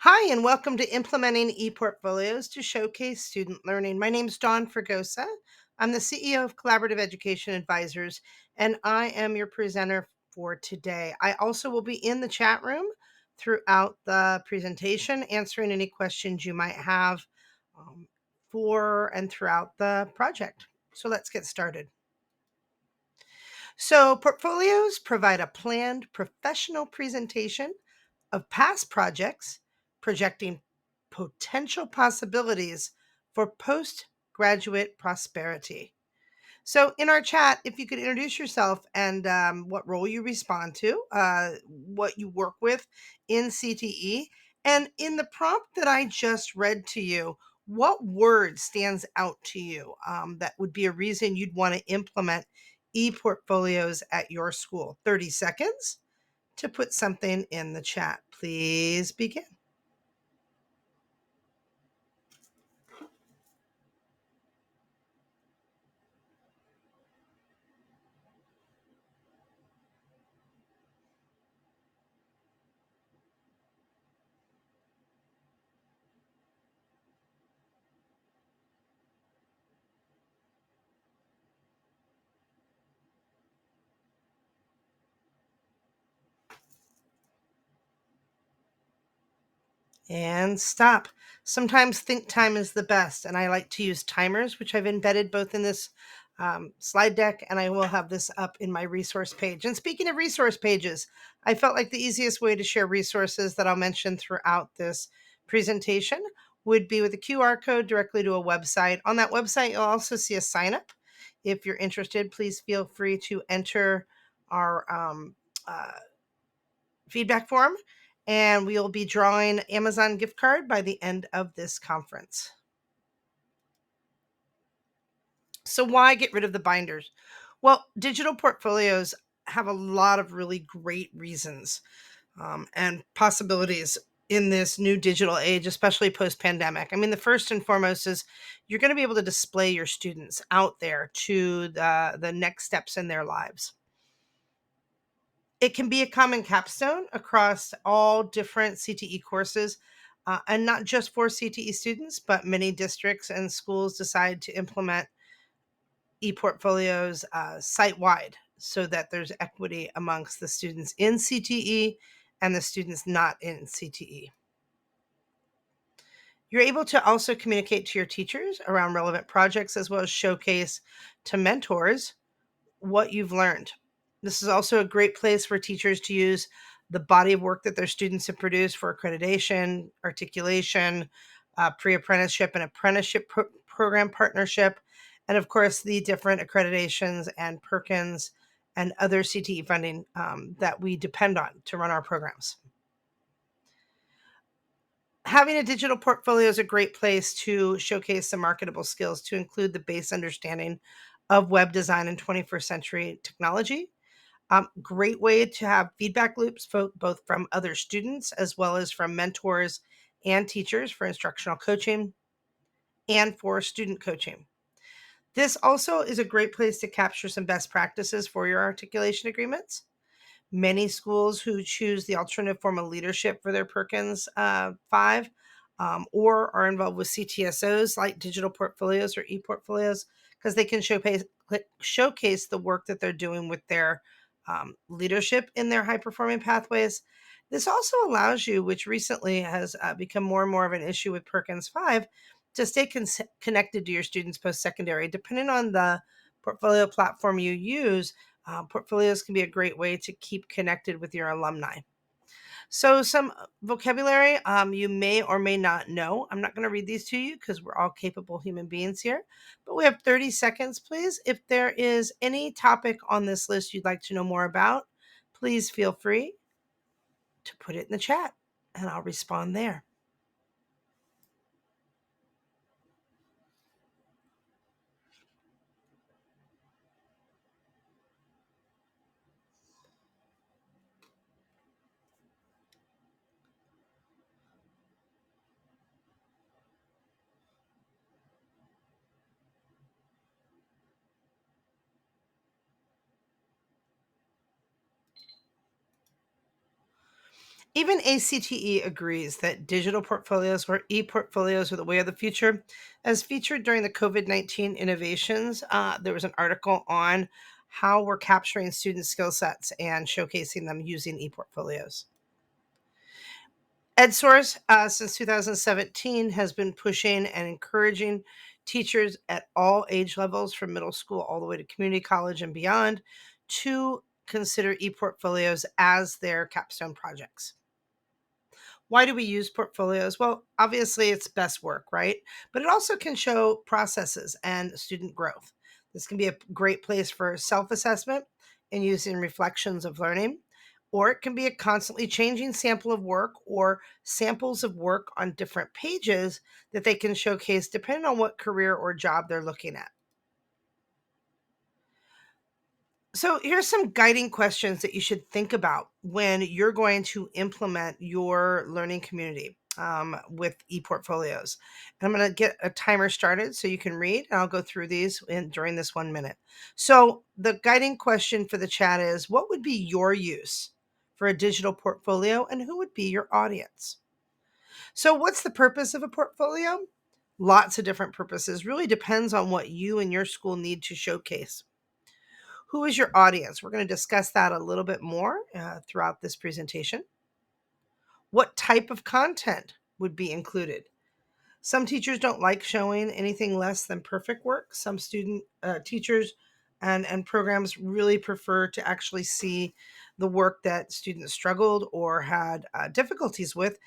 Hi, and welcome to Implementing ePortfolios to Showcase Student Learning. My name is Dawn Fregosa. I'm the CEO of Collaborative Education Advisors, and I am your presenter for today. I also will be in the chat room throughout the presentation, answering any questions you might have um, for and throughout the project. So let's get started. So, portfolios provide a planned professional presentation of past projects, projecting potential possibilities for postgraduate prosperity. So, in our chat, if you could introduce yourself and what role you respond to, what you work with in CTE, and in the prompt that I just read to you, what word stands out to you that would be a reason you'd want to implement e-portfolios at your school? 30 seconds to put something in the chat. Please begin. And stop. Sometimes think time is the best, and I like to use timers, which I've embedded both in this slide deck, and I will have this up in my resource page. And speaking of resource pages, I felt like the easiest way to share resources that I'll mention throughout this presentation would be with a QR code directly to a website. On that website, you'll also see a sign up. If you're interested, please feel free to enter our uh, feedback form, and we'll be drawing Amazon gift card by the end of this conference. So why get rid of the binders? Well, digital portfolios have a lot of really great reasons and possibilities in this new digital age, especially post pandemic. I mean, the first and foremost is you're going to be able to display your students out there to the next steps in their lives. It can be a common capstone across all different CTE courses, and not just for CTE students, but many districts and schools decide to implement ePortfolios site-wide so that there's equity amongst the students in CTE and the students not in CTE. You're able to also communicate to your teachers around relevant projects as well as showcase to mentors what you've learned. This is also a great place for teachers to use the body of work that their students have produced for accreditation, articulation, pre-apprenticeship and apprenticeship program partnership, and of course the different accreditations and Perkins and other CTE funding that we depend on to run our programs. Having a digital portfolio is a great place to showcase some marketable skills to include the base understanding of web design and 21st century technology. Great way to have feedback loops, both from other students as well as from mentors and teachers for instructional coaching and for student coaching. This also is a great place to capture some best practices for your articulation agreements. Many schools who choose the alternative form of leadership for their Perkins 5 or are involved with CTSOs like digital portfolios or e-portfolios because they can showcase the work that they're doing with their leadership in their high-performing pathways. This also allows you, which recently has become more and more of an issue with Perkins 5, to stay connected to your students post-secondary. Depending on the portfolio platform you use, portfolios can be a great way to keep connected with your alumni. So, some vocabulary you may or may not know. I'm not going to read these to you because we're all capable human beings here, but we have 30 seconds, please. If there is any topic on this list you'd like to know more about, please feel free to put it in the chat and I'll respond there. Even ACTE agrees that digital portfolios or e-portfolios are the way of the future. As featured during the COVID-19 innovations, there was an article on how we're capturing student skill sets and showcasing them using e-portfolios. EdSource, since 2017, has been pushing and encouraging teachers at all age levels, from middle school all the way to community college and beyond, to consider e-portfolios as their capstone projects. Why do we use portfolios? Well, obviously, it's best work, right? But it also can show processes and student growth. This can be a great place for self assessment and using reflections of learning, or it can be a constantly changing sample of work or samples of work on different pages that they can showcase depending on what career or job they're looking at. So here's some guiding questions that you should think about when you're going to implement your learning community with ePortfolios. And I'm going to get a timer started so you can read, and I'll go through these during this 1 minute. So the guiding question for the chat is, what would be your use for a digital portfolio, and who would be your audience? So what's the purpose of a portfolio? Lots of different purposes. Really depends on what you and your school need to showcase. Who is your audience? We're going to discuss that a little bit more throughout this presentation. What type of content would be included? Some teachers don't like showing anything less than perfect work. Some teachers and programs really prefer to actually see the work that students struggled or had difficulties with,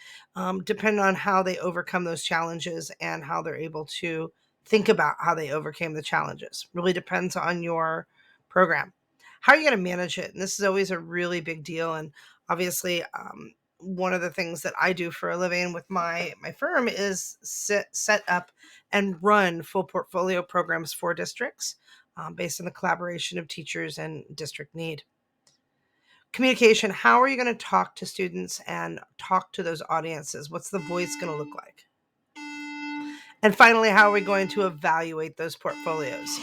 depending on how they overcome those challenges and how they're able to think about how they overcame the challenges. Really depends on your program. How are you going to manage it? And this is always a really big deal. And obviously, one of the things that I do for a living with my firm is set up and run full portfolio programs for districts, based on the collaboration of teachers and district need. Communication. How are you going to talk to students and talk to those audiences? What's the voice going to look like? And finally, how are we going to evaluate those portfolios?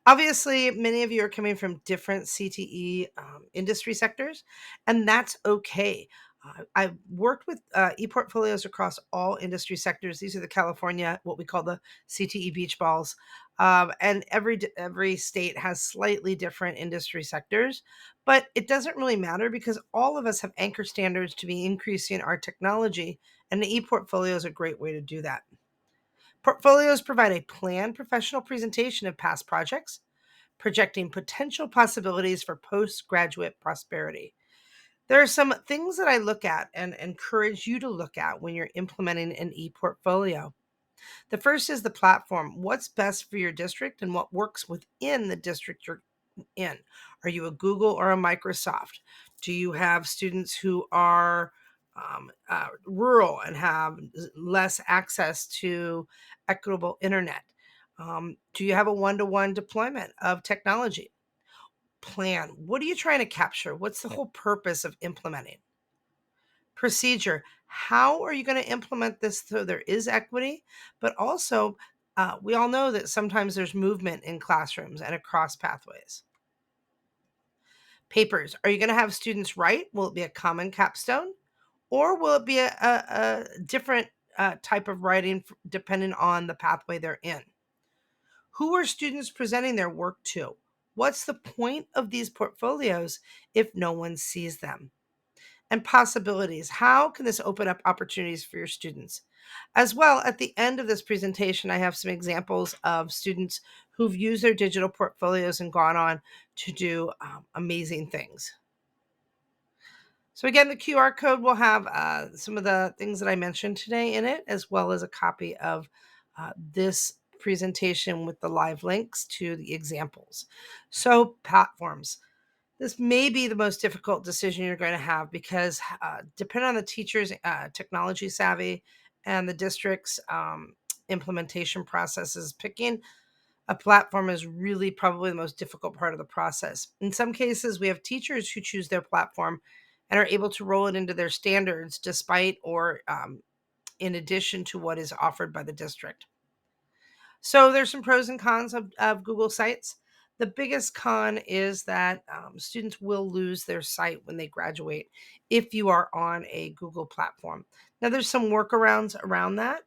Obviously, many of you are coming from different CTE industry sectors, and that's okay. I've worked with e-portfolios across all industry sectors. These are the California, what we call the CTE beach balls. And every state has slightly different industry sectors, but it doesn't really matter because all of us have anchor standards to be increasing our technology, and the e-portfolio is a great way to do that. Portfolios provide a planned professional presentation of past projects, projecting potential possibilities for postgraduate prosperity. There are some things that I look at and encourage you to look at when you're implementing an e-portfolio. The first is the platform. What's best for your district and what works within the district you're in? Are you a Google or a Microsoft? Do you have students who are rural and have less access to equitable internet? Do you have a one-to-one deployment of technology? Plan. What are you trying to capture? What's the whole purpose of implementing? Procedure. How are you going to implement this so there is equity, but also we all know that sometimes there's movement in classrooms and across pathways. Papers. Are you going to have students write? Will it be a common capstone? Or will it be a different type of writing depending on the pathway they're in? Who are students presenting their work to? What's the point of these portfolios if no one sees them? And possibilities. How can this open up opportunities for your students? As well, at the end of this presentation, I have some examples of students who've used their digital portfolios and gone on to do amazing things. So again, the QR code will have some of the things that I mentioned today in it, as well as a copy of this presentation with the live links to the examples. So platforms. This may be the most difficult decision you're going to have because depending on the teacher's technology savvy and the district's implementation processes, picking a platform is really probably the most difficult part of the process. In some cases, we have teachers who choose their platform and are able to roll it into their standards despite or in addition to what is offered by the district. So there's some pros and cons of Google Sites. The biggest con is that students will lose their sight when they graduate if you are on a Google platform. Now, there's some workarounds around that.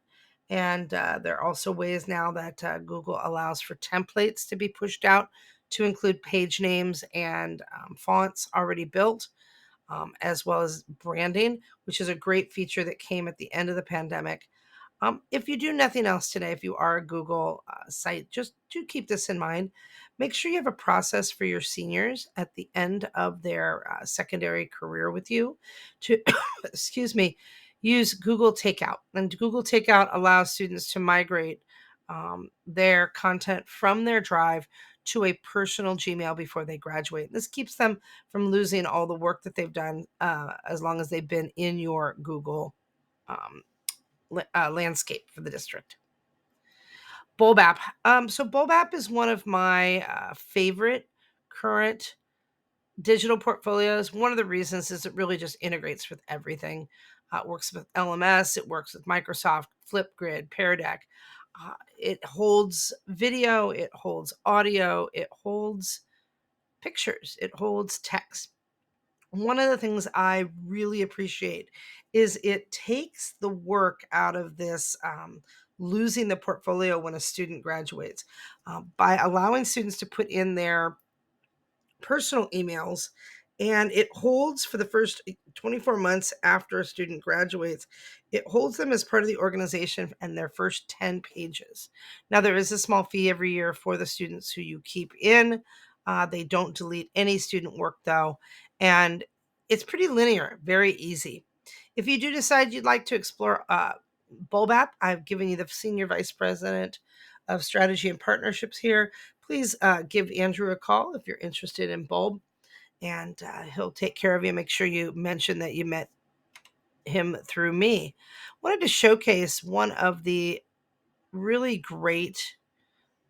And there are also ways now that Google allows for templates to be pushed out to include page names and fonts already built, as well as branding, which is a great feature that came at the end of the pandemic. If you do nothing else today, if you are a Google site, just do keep this in mind. Make sure you have a process for your seniors at the end of their secondary career with you to, excuse me, use Google Takeout. And Google Takeout allows students to migrate their content from their drive to a personal Gmail before they graduate. This keeps them from losing all the work that they've done as long as they've been in your Google um, landscape for the district. Bulb app. So Bulb app is one of my favorite current digital portfolios. One of the reasons is it really just integrates with everything. It works with LMS, it works with Microsoft, Flipgrid, Pear Deck. It holds video, it holds audio, it holds pictures, it holds text. One of the things I really appreciate is it takes the work out of this losing the portfolio when a student graduates by allowing students to put in their personal emails, and it holds for the first 24 months after a student graduates. It holds them as part of the organization and their first 10 pages. Now, there is a small fee every year for the students who you keep in. They don't delete any student work, though, and it's pretty linear, very easy. If you do decide you'd like to explore Bulb app, I've given you the senior vice president of strategy and partnerships here. Please give Andrew a call if you're interested in Bulb, and he'll take care of you. Make sure you mention that you met him through me. Wanted to showcase one of the really great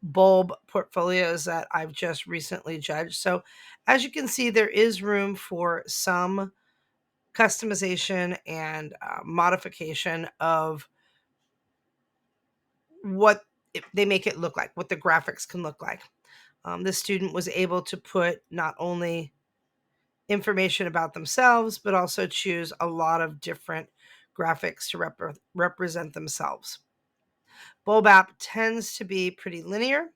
Bulb portfolios that I've just recently judged. So, as you can see, there is room for some customization and modification of what they make it look like, what the graphics can look like. The student was able to put not only information about themselves, but also choose a lot of different graphics to represent themselves. Bulb app tends to be pretty linear,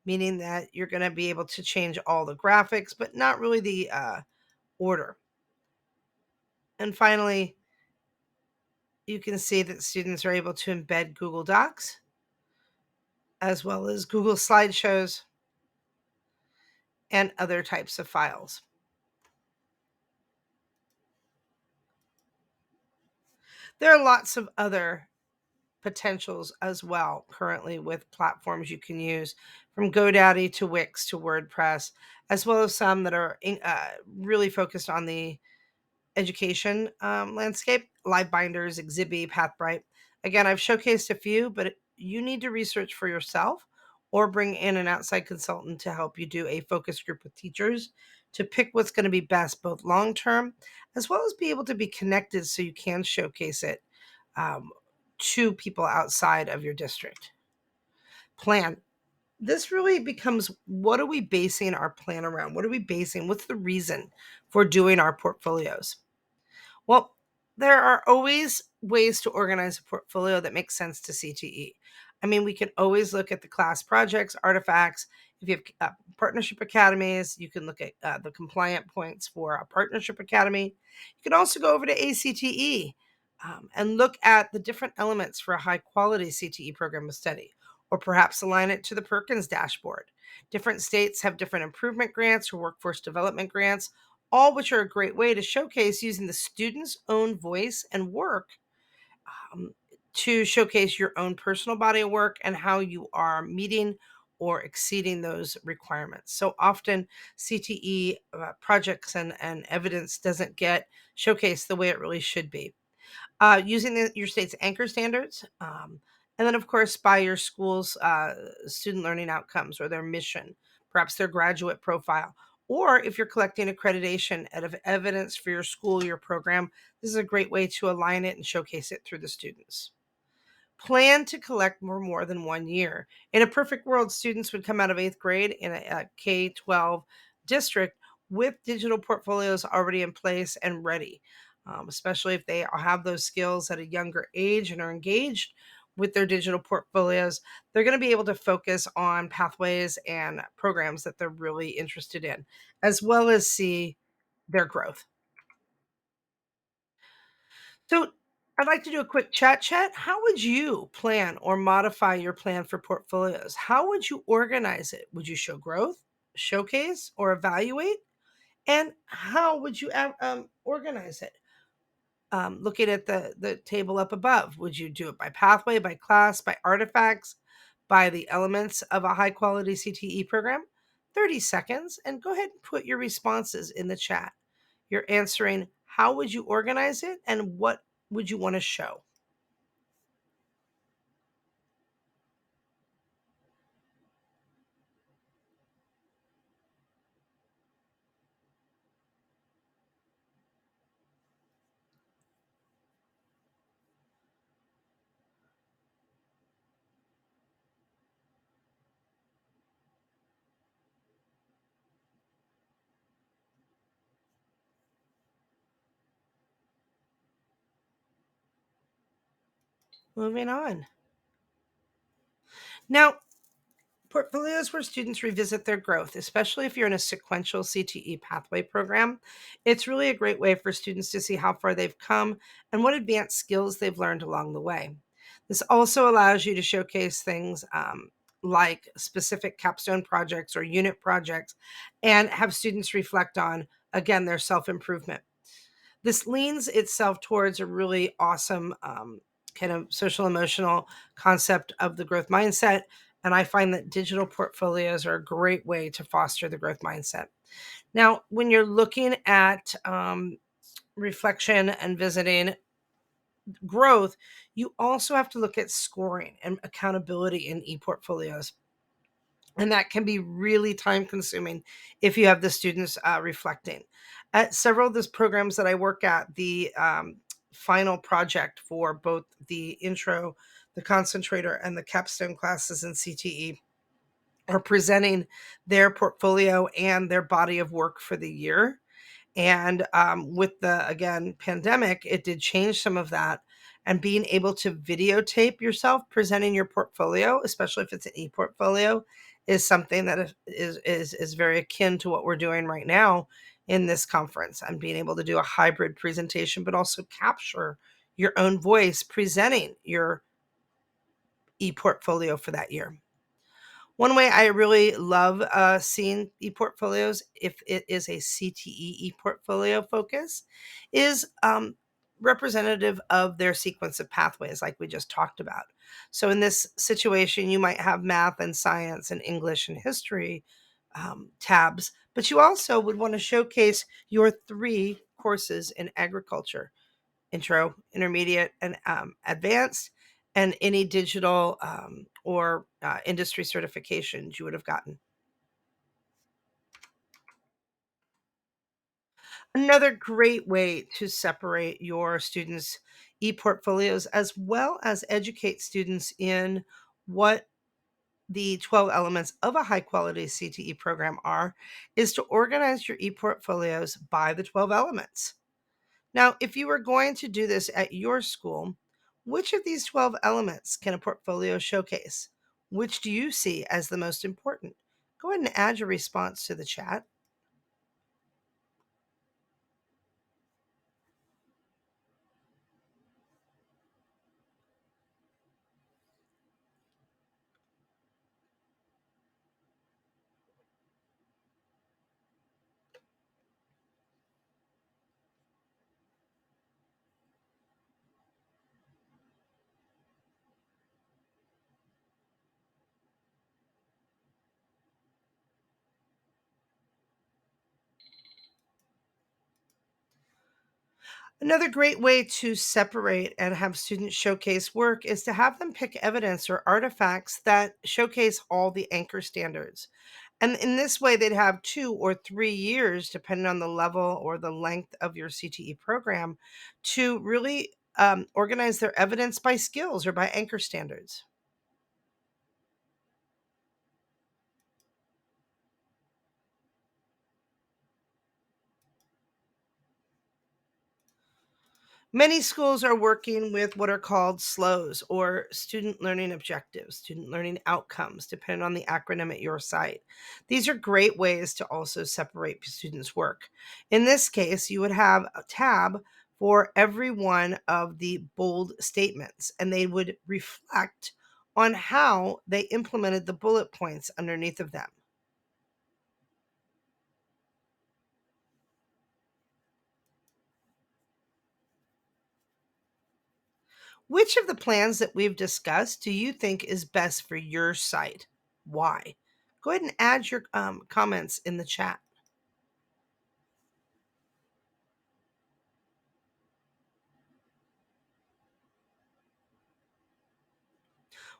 meaning that you're going to be able to change all the graphics, but not really the order. And finally, you can see that students are able to embed Google Docs as well as Google Slideshows and other types of files. There are lots of other potentials as well currently with platforms you can use, from GoDaddy to Wix to WordPress, as well as some that are really focused on the education landscape: LiveBinders, Exhibi, Pathbright. Again, I've showcased a few, but you need to research for yourself or bring in an outside consultant to help you do a focus group with teachers to pick what's going to be best, both long term as well as be able to be connected so you can showcase it um, to people outside of your district. Plan. This really becomes, what are we basing our plan around? What are we basing? What's the reason for doing our portfolios? Well, there are always ways to organize a portfolio that makes sense to CTE. I mean, we can always look at the class projects, artifacts. If you have partnership academies, you can look at the compliant points for a partnership academy. You can also go over to ACTE and look at the different elements for a high quality CTE program of study, or perhaps align it to the Perkins dashboard. Different states have different improvement grants or workforce development grants, all which are a great way to showcase using the student's own voice and work um, to showcase your own personal body of work and how you are meeting or exceeding those requirements. So often CTE projects and evidence doesn't get showcased the way it really should be. Using your state's anchor standards, and then of course by your school's student learning outcomes or their mission, perhaps their graduate profile, or if you're collecting accreditation out of evidence for your school, your program. This is a great way to align it and showcase it through the students. Plan to collect more than 1 year. In a perfect world, students would come out of eighth grade in a K 12 district with digital portfolios already in place and ready, especially if they have those skills at a younger age and are engaged with their digital portfolios. They're going to be able to focus on pathways and programs that they're really interested in, as well as see their growth. So, I'd like to do a quick chat. How would you plan or modify your plan for portfolios? How would you organize it? Would you show growth, showcase, or evaluate? And how would you organize it? Looking at the table up above, would you do it by pathway, by class, by artifacts, by the elements of a high quality CTE program? 30 seconds, and go ahead and put your responses in the chat. You're answering how would you organize it and what would you want to show? Moving on. Now, portfolios where students revisit their growth, especially if you're in a sequential CTE pathway program, it's really a great way for students to see how far they've come and what advanced skills they've learned along the way. This also allows you to showcase things like specific capstone projects or unit projects and have students reflect on, again, their self improvement. This leans itself towards a really awesome kind of social emotional concept of the growth mindset. And I find that digital portfolios are a great way to foster the growth mindset. Now, when you're looking at reflection and visiting growth, you also have to look at scoring and accountability in e-portfolios. And that can be really time consuming if you have the students reflecting. At several of those programs that I work at, the final project for both the intro, the concentrator, and the capstone classes in CTE are presenting their portfolio and their body of work for the year. And with the, again, pandemic, it did change some of that. And being able to videotape yourself presenting your portfolio, especially if it's an e-portfolio, is something that is very akin to what we're doing right now in this conference. And being able to do a hybrid presentation, but also capture your own voice presenting your e-portfolio for that year. One way I really love seeing e-portfolios, if it is a CTE e-portfolio focus, is representative of their sequence of pathways, like we just talked about. So in this situation, you might have math and science and English and history tabs, but you also would want to showcase your 3 courses in agriculture: intro, intermediate, and advanced, and any digital or industry certifications you would have gotten. Another great way to separate your students' e-portfolios as well as educate students in what the 12 elements of a high quality CTE program are is to organize your e-portfolios by the 12 elements. Now, if you were going to do this at your school, which of these 12 elements can a portfolio showcase? Which do you see as the most important? Go ahead and add your response to the chat. Another great way to separate and have students showcase work is to have them pick evidence or artifacts that showcase all the anchor standards. And in this way, they'd have 2 or 3 years, depending on the level or the length of your CTE program, to really organize their evidence by skills or by anchor standards. Many schools are working with what are called SLOs, or student learning objectives, student learning outcomes, depending on the acronym at your site. These are great ways to also separate students' work. In this case, you would have a tab for every one of the bold statements, and they would reflect on how they implemented the bullet points underneath of them. Which of the plans that we've discussed do you think is best for your site? Why? Go ahead and add your comments in the chat.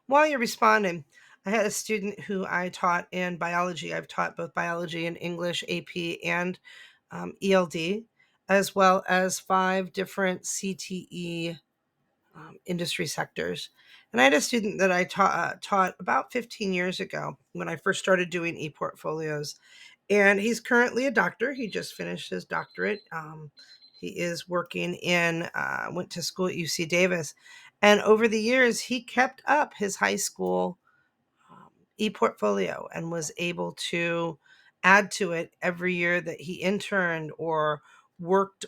While you're responding, I had a student who I taught in biology. I've taught both biology and English, AP, and ELD, as well as 5 different CTE industry sectors. And I had a student that I taught about 15 years ago when I first started doing e-portfolios. And he's currently a doctor. He just finished his doctorate. He is working went to school at UC Davis. And over the years, he kept up his high school e-portfolio and was able to add to it every year that he interned or worked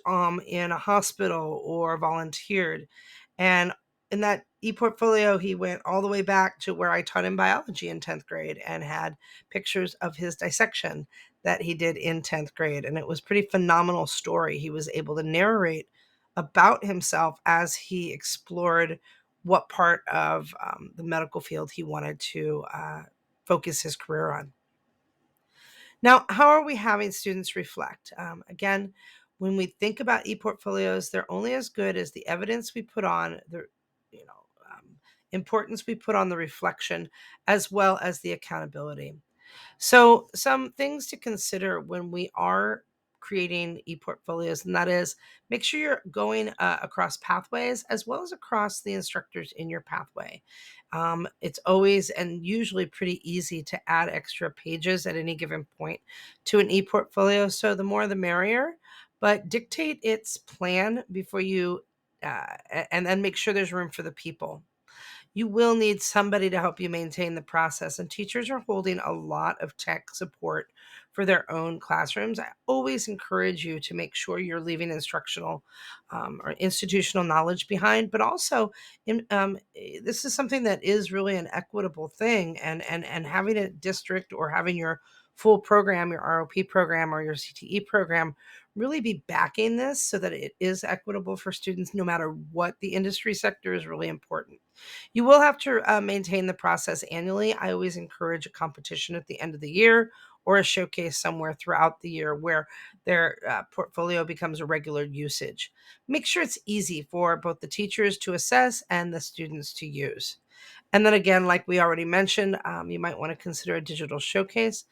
in a hospital or volunteered. And in that e-portfolio, he went all the way back to where I taught him biology in 10th grade and had pictures of his dissection that he did in 10th grade. And it was pretty phenomenal story. He was able to narrate about himself as he explored what part of the medical field he wanted to focus his career on. Now, how are we having students reflect? Again, when we think about e-portfolios, they're only as good as the evidence we put on, the you know importance we put on the reflection, as well as the accountability. So, some things to consider when we are creating e-portfolios, and that is make sure you're going across pathways as well as across the instructors in your pathway. It's always and usually pretty easy to add extra pages at any given point to an e-portfolio. So, the more the merrier, but dictate its plan before you, and then make sure there's room for the people. You will need somebody to help you maintain the process, and teachers are holding a lot of tech support for their own classrooms. I always encourage you to make sure you're leaving instructional or institutional knowledge behind, but also this is something that is really an equitable thing, and having a district or having your full program, your ROP program or your CTE program, really be backing this so that it is equitable for students no matter what the industry sector is really important. You will have to maintain the process annually. I always encourage a competition at the end of the year or a showcase somewhere throughout the year where their portfolio becomes a regular usage. Make sure it's easy for both the teachers to assess and the students to use. And then again, like we already mentioned, you might want to consider a digital showcase.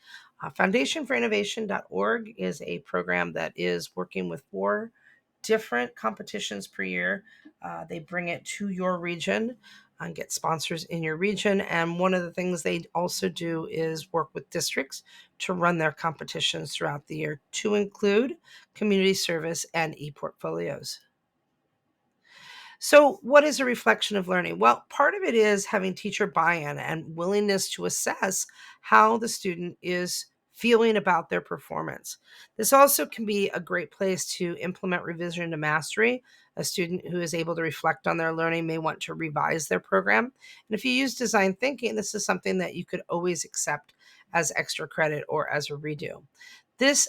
Foundationforinnovation.org is a program that is working with 4 different competitions per year. They bring it to your region and get sponsors in your region. And one of the things they also do is work with districts to run their competitions throughout the year, to include community service and e-portfolios. So, what is a reflection of learning? Well, part of it is having teacher buy in and willingness to assess how the student is feeling about their performance. This also can be a great place to implement revision to mastery. A student who is able to reflect on their learning may want to revise their program. And if you use design thinking, this is something that you could always accept as extra credit or as a redo. This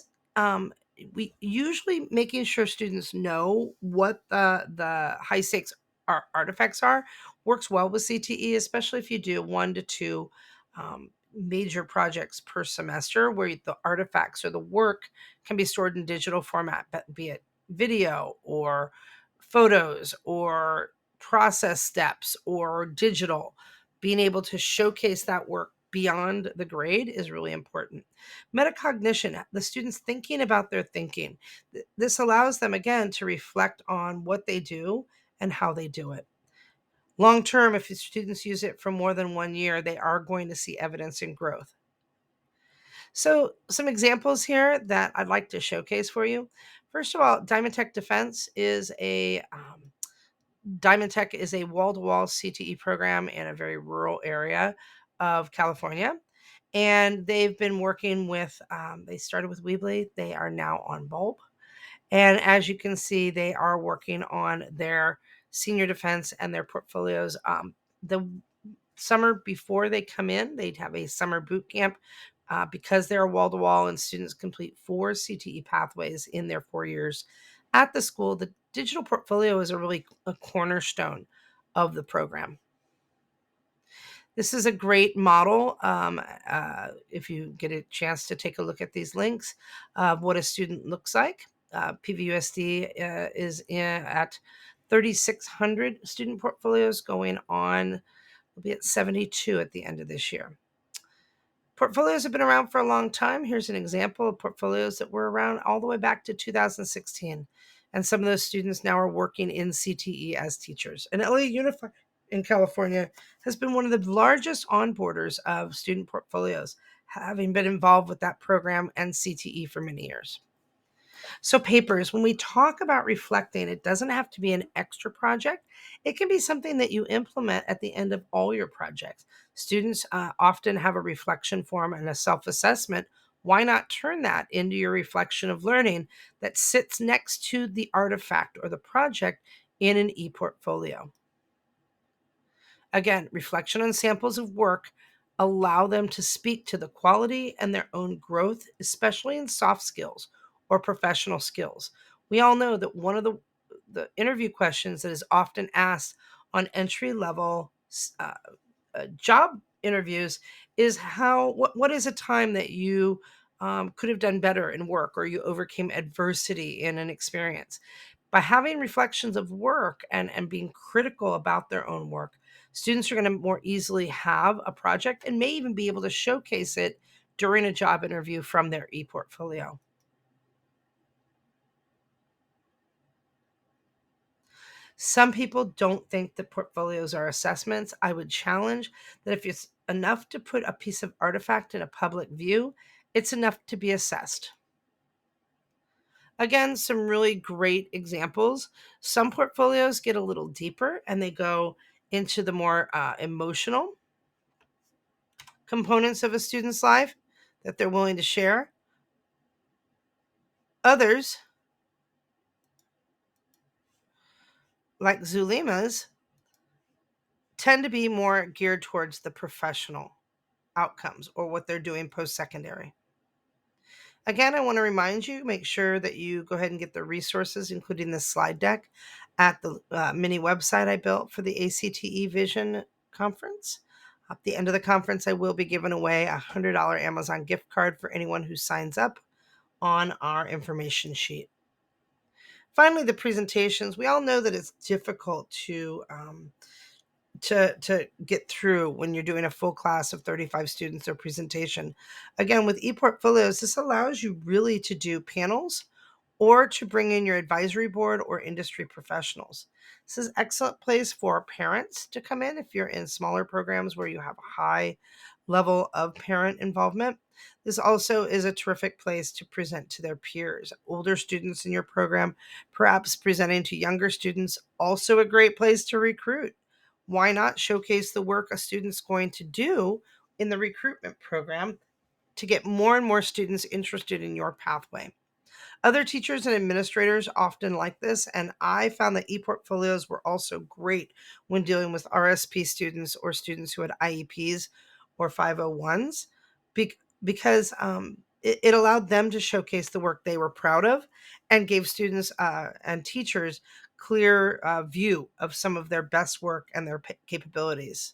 we usually making sure students know what the high stakes artifacts are works well with CTE, especially if you do 1 to 2 major projects per semester where the artifacts or the work can be stored in digital format, be it video or photos or process steps or digital. Being able to showcase that work beyond the grade is really important. Metacognition, the students thinking about their thinking. This allows them again to reflect on what they do and how they do it. Long term, if the students use it for more than 1 year, they are going to see evidence in growth. So, some examples here that I'd like to showcase for you. First of all, Diamond Tech Defense is a Diamond Tech is a wall-to-wall CTE program in a very rural area of California, and they've been working with. They started with Weebly. They are now on Bulb, and as you can see, they are working on their senior defense and their portfolios. The summer before they come in, they'd have a summer boot camp because they're wall to wall and students complete 4 CTE pathways in their 4 years at the school. The digital portfolio is a cornerstone of the program. This is a great model. If you get a chance to take a look at these links of what a student looks like, PVUSD is at 3,600 student portfolios going on. We'll be at 72 at the end of this year. Portfolios have been around for a long time. Here's an example of portfolios that were around all the way back to 2016. And some of those students now are working in CTE as teachers. And LA Unified in California has been one of the largest onboarders of student portfolios, having been involved with that program and CTE for many years. So, papers, when we talk about reflecting, it doesn't have to be an extra project. It can be something that you implement at the end of all your projects. Students often have a reflection form and a self assessment. Why not turn that into your reflection of learning that sits next to the artifact or the project in an e portfolio? Again, reflection on samples of work allow them to speak to the quality and their own growth, especially in soft skills or professional skills. We all know that one of the interview questions that is often asked on entry level job interviews is what is a time that you could have done better in work or you overcame adversity in an experience. By having reflections of work and being critical about their own work, students are going to more easily have a project and may even be able to showcase it during a job interview from their e-portfolio. Some people don't think that portfolios are assessments. I would challenge that if it's enough to put a piece of artifact in a public view, it's enough to be assessed. Again, some really great examples. Some portfolios get a little deeper and they go into the more emotional components of a student's life that they're willing to share. Others, like Zulima's, tend to be more geared towards the professional outcomes or what they're doing post secondary. Again, I want to remind you, make sure that you go ahead and get the resources, including this slide deck, at the mini website I built for the ACTE Vision Conference. At the end of the conference, I will be giving away a $100 Amazon gift card for anyone who signs up on our information sheet. Finally, the presentations. We all know that it's difficult to get through when you're doing a full class of 35 students or presentation. Again, with ePortfolios, this allows you really to do panels or to bring in your advisory board or industry professionals. This is an excellent place for parents to come in if you're in smaller programs where you have a high level of parent involvement. This also is a terrific place to present to their peers. Older students in your program, perhaps presenting to younger students, also a great place to recruit. Why not showcase the work a student's going to do in the recruitment program to get more and more students interested in your pathway? Other teachers and administrators often like this, and I found that ePortfolios were also great when dealing with RSP students or students who had IEPs or 501s because it allowed them to showcase the work they were proud of and gave students and teachers clear view of some of their best work and their capabilities.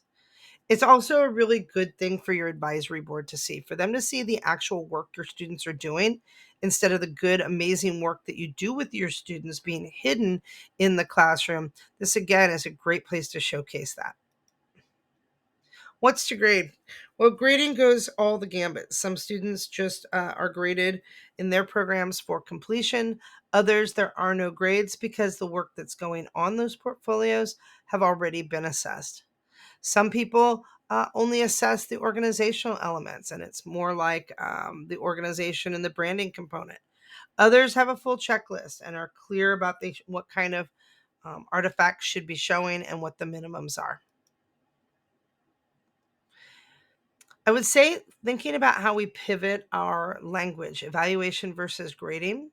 It's also a really good thing for your advisory board to see, for them to see the actual work your students are doing instead of the good, amazing work that you do with your students being hidden in the classroom. This, again, is a great place to showcase that. What's to grade? Well, grading goes all the gambit. Some students just are graded in their programs for completion. Others, there are no grades because the work that's going on those portfolios have already been assessed. Some people only assess the organizational elements, and it's more like the organization and the branding component. Others have a full checklist and are clear about what kind of artifacts should be showing and what the minimums are. I would say thinking about how we pivot our language, evaluation versus grading,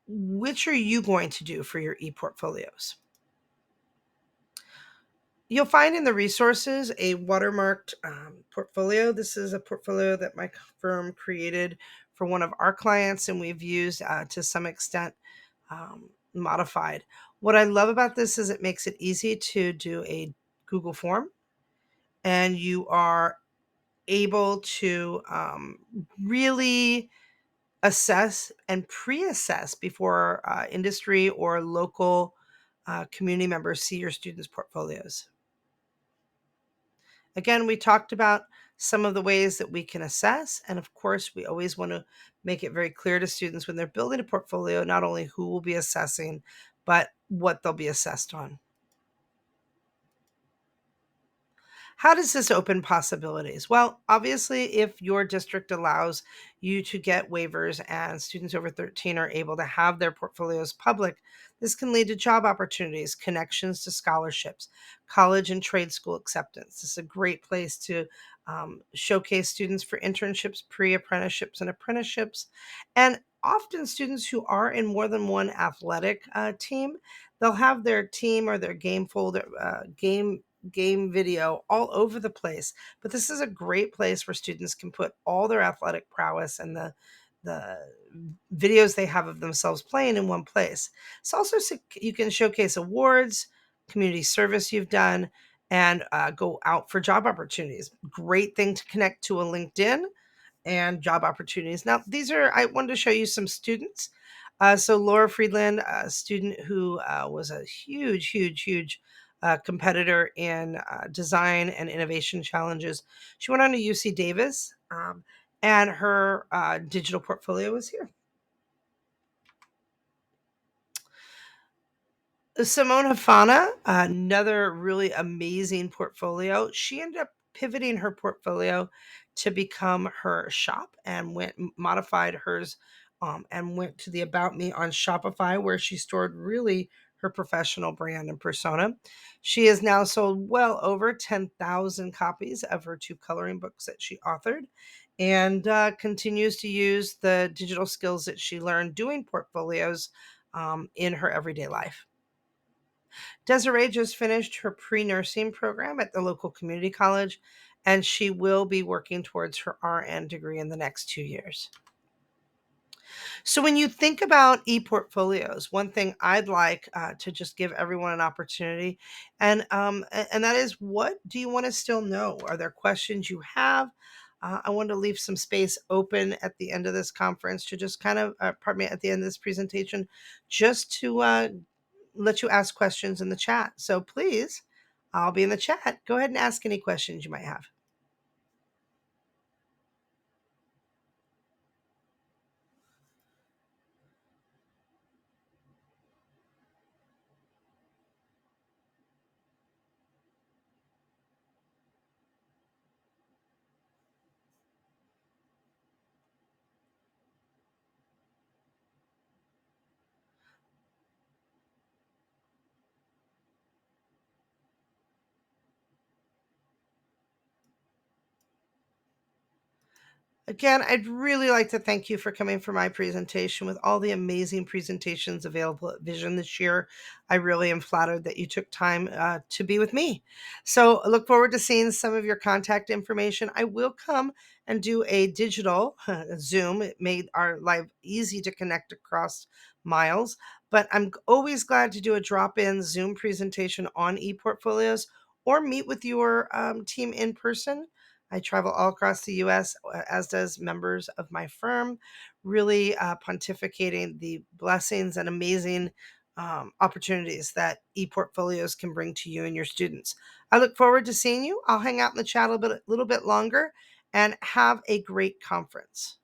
which are you going to do for your e-portfolios? You'll find in the resources a watermarked portfolio. This is a portfolio that my firm created for one of our clients, and we've used to some extent modified. What I love about this is it makes it easy to do a Google form, and you are able to really assess and pre-assess before industry or local community members see your students' portfolios. Again, we talked about some of the ways that we can assess, and of course, we always want to make it very clear to students when they're building a portfolio, not only who will be assessing, but what they'll be assessed on. How does this open possibilities? Well, obviously, if your district allows you to get waivers and students over 13 are able to have their portfolios public, this can lead to job opportunities, connections to scholarships, college and trade school acceptance. This is a great place to showcase students for internships, pre apprenticeships, and apprenticeships. And often, students who are in more than one athletic team, they'll have their team or their game folder, game video all over the place. But this is a great place where students can put all their athletic prowess and the videos they have of themselves playing in one place. It's also you can showcase awards, community service you've done, and go out for job opportunities. Great thing to connect to a LinkedIn and job opportunities. Now, I wanted to show you some students. So Laura Friedland, a student who was a huge competitor in design and innovation challenges. She went on to UC Davis, and her digital portfolio is here. Simone Hafana, another really amazing portfolio. She ended up pivoting her portfolio to become her shop and modified hers and went to the About Me on Shopify, where she stored really her professional brand and persona. She has now sold well over 10,000 copies of her two coloring books that she authored, and continues to use the digital skills that she learned doing portfolios in her everyday life. Desiree just finished her pre-nursing program at the local community college, and she will be working towards her RN degree in the next 2 years. So when you think about e-portfolios, one thing I'd like to just give everyone an opportunity, and that is, what do you want to still know? Are there questions you have? I want to leave some space open at the end of this conference to just kind of, pardon me, at the end of this presentation, just to let you ask questions in the chat. So please, I'll be in the chat. Go ahead and ask any questions you might have. Again, I'd really like to thank you for coming for my presentation with all the amazing presentations available at Vision this year. I really am flattered that you took time to be with me. So I look forward to seeing some of your contact information. I will come and do a digital Zoom. It made our life easy to connect across miles, but I'm always glad to do a drop-in Zoom presentation on ePortfolios or meet with your team in person. I travel all across the US, as does members of my firm, really pontificating the blessings and amazing opportunities that ePortfolios can bring to you and your students. I look forward to seeing you. I'll hang out in the chat a little bit longer, and have a great conference.